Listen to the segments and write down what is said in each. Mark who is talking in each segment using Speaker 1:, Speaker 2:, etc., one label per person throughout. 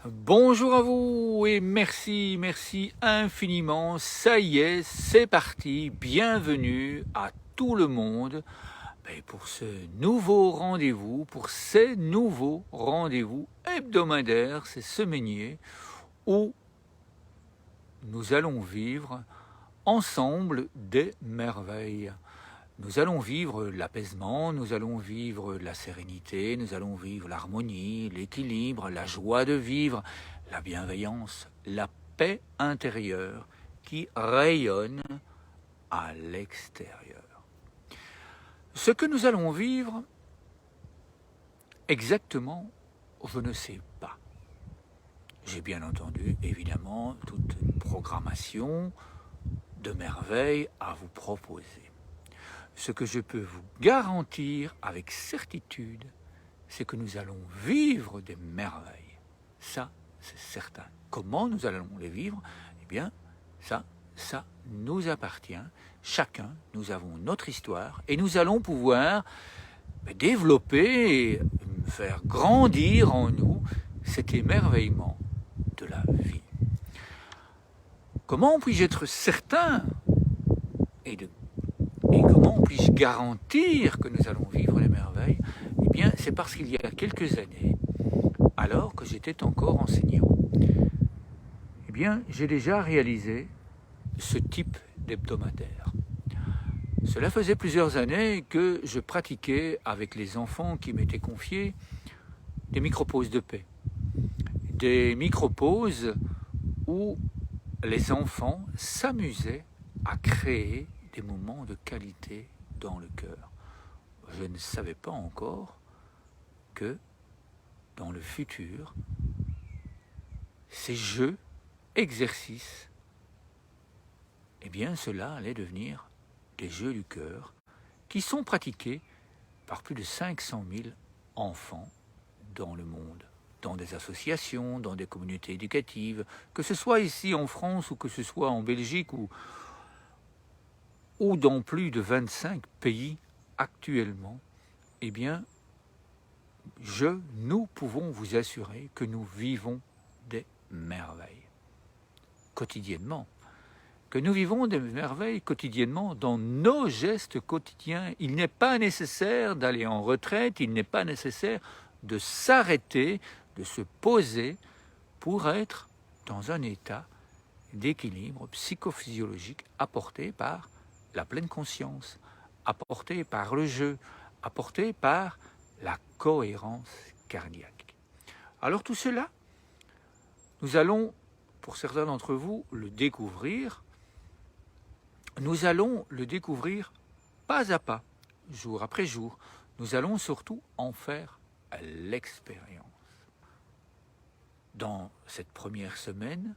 Speaker 1: Bonjour à vous et merci infiniment. Ça y est, c'est parti. Bienvenue à tout le monde pour ce nouveau rendez-vous, pour ces nouveaux rendez-vous hebdomadaires, ces semainiers, où nous allons vivre ensemble des merveilles. Nous allons vivre l'apaisement, nous allons vivre la sérénité, nous allons vivre l'harmonie, l'équilibre, la joie de vivre, la bienveillance, la paix intérieure qui rayonne à l'extérieur. Ce que nous allons vivre exactement, je ne sais pas. J'ai bien entendu, évidemment, toute une programmation de merveilles à vous proposer. Ce que je peux vous garantir avec certitude, c'est que nous allons vivre des merveilles. Ça, c'est certain. Comment nous allons les vivre? Eh bien, ça nous appartient. Chacun, nous avons notre histoire et nous allons pouvoir développer et faire grandir en nous cet émerveillement de la vie. Comment puis-je être certain et comment puis-je garantir que nous allons vivre les merveilles? Eh bien, c'est parce qu'il y a quelques années, alors que j'étais encore enseignant, eh bien, j'ai déjà réalisé ce type d'hebdomadaire. Cela faisait plusieurs années que je pratiquais avec les enfants qui m'étaient confiés des micro-pauses de paix. Des micro-pauses où les enfants s'amusaient à créer des moments de qualité dans le cœur. Je ne savais pas encore que dans le futur, ces jeux, exercices, eh bien cela allait devenir des jeux du cœur qui sont pratiqués par plus de 500 000 enfants dans le monde, dans des associations, dans des communautés éducatives, que ce soit ici en France ou que ce soit en Belgique ou dans plus de 25 pays actuellement. Eh bien, nous pouvons vous assurer que nous vivons des merveilles quotidiennement, que nous vivons des merveilles quotidiennement dans nos gestes quotidiens. Il n'est pas nécessaire d'aller en retraite, il n'est pas nécessaire de s'arrêter, de se poser pour être dans un état d'équilibre psychophysiologique apporté par la pleine conscience, apporté par le jeu, apporté par la cohérence cardiaque. Alors tout cela, nous allons, pour certains d'entre vous, le découvrir. Nous allons le découvrir pas à pas, jour après jour. Nous allons surtout en faire l'expérience. Dans cette première semaine,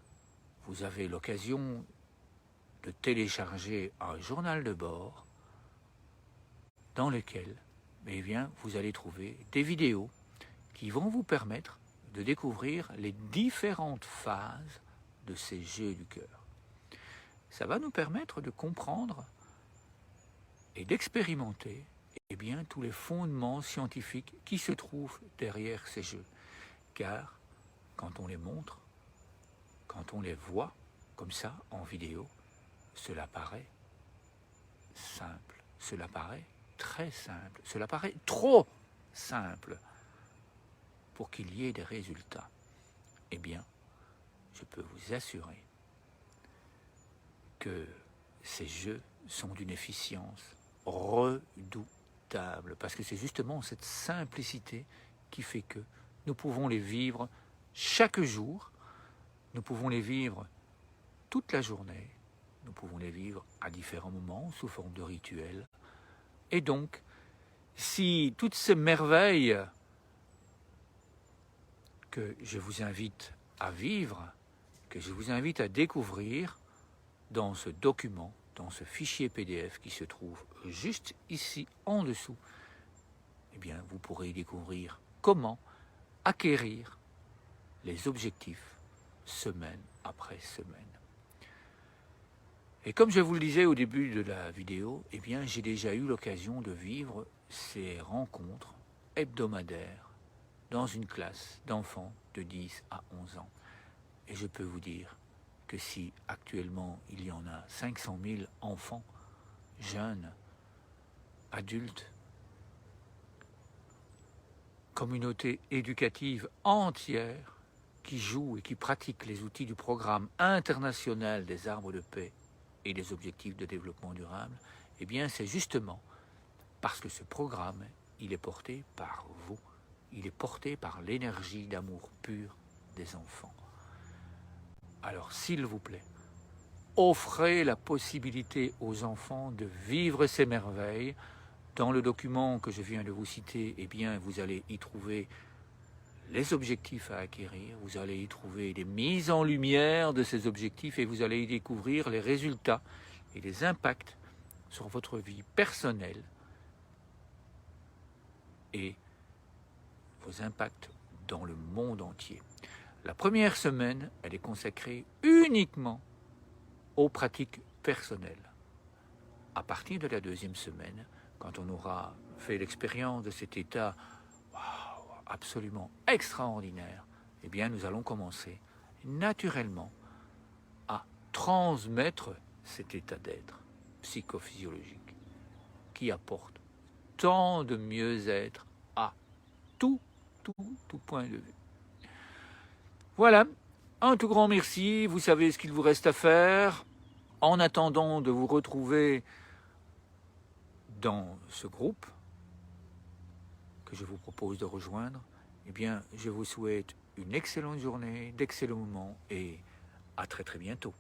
Speaker 1: vous avez l'occasion de télécharger un journal de bord dans lequel vous allez trouver des vidéos qui vont vous permettre de découvrir les différentes phases de ces jeux du cœur. Ça va nous permettre de comprendre et d'expérimenter tous les fondements scientifiques qui se trouvent derrière ces jeux. Car quand on les montre, quand on les voit comme ça en vidéo, cela paraît simple, cela paraît très simple, cela paraît trop simple pour qu'il y ait des résultats. Eh bien, je peux vous assurer que ces jeux sont d'une efficience redoutable, parce que c'est justement cette simplicité qui fait que nous pouvons les vivre chaque jour, nous pouvons les vivre toute la journée, nous pouvons les vivre à différents moments sous forme de rituels. Et donc, si toutes ces merveilles que je vous invite à vivre, que je vous invite à découvrir dans ce document, dans ce fichier PDF qui se trouve juste ici en dessous, eh bien, vous pourrez découvrir comment acquérir les objectifs semaine après semaine. Et comme je vous le disais au début de la vidéo, eh bien, j'ai déjà eu l'occasion de vivre ces rencontres hebdomadaires dans une classe d'enfants de 10 à 11 ans. Et je peux vous dire que si actuellement il y en a 500 000 enfants, jeunes, adultes, communauté éducative entière qui joue et qui pratique les outils du programme international des arbres de paix et des objectifs de développement durable, eh bien c'est justement parce que ce programme, il est porté par vous, il est porté par l'énergie d'amour pur des enfants. Alors s'il vous plaît, offrez la possibilité aux enfants de vivre ces merveilles. Dans le document que je viens de vous citer, eh bien, vous allez y trouver les objectifs à acquérir, vous allez y trouver des mises en lumière de ces objectifs et vous allez y découvrir les résultats et les impacts sur votre vie personnelle et vos impacts dans le monde entier. La première semaine, elle est consacrée uniquement aux pratiques personnelles. À partir de la deuxième semaine, quand on aura fait l'expérience de cet état absolument extraordinaire, eh bien nous allons commencer naturellement à transmettre cet état d'être psychophysiologique qui apporte tant de mieux-être à tout point de vue. Voilà, un tout grand merci, vous savez ce qu'il vous reste à faire. En attendant de vous retrouver dans ce groupe que je vous propose de rejoindre, eh bien, je vous souhaite une excellente journée, d'excellents moments et à très très bientôt.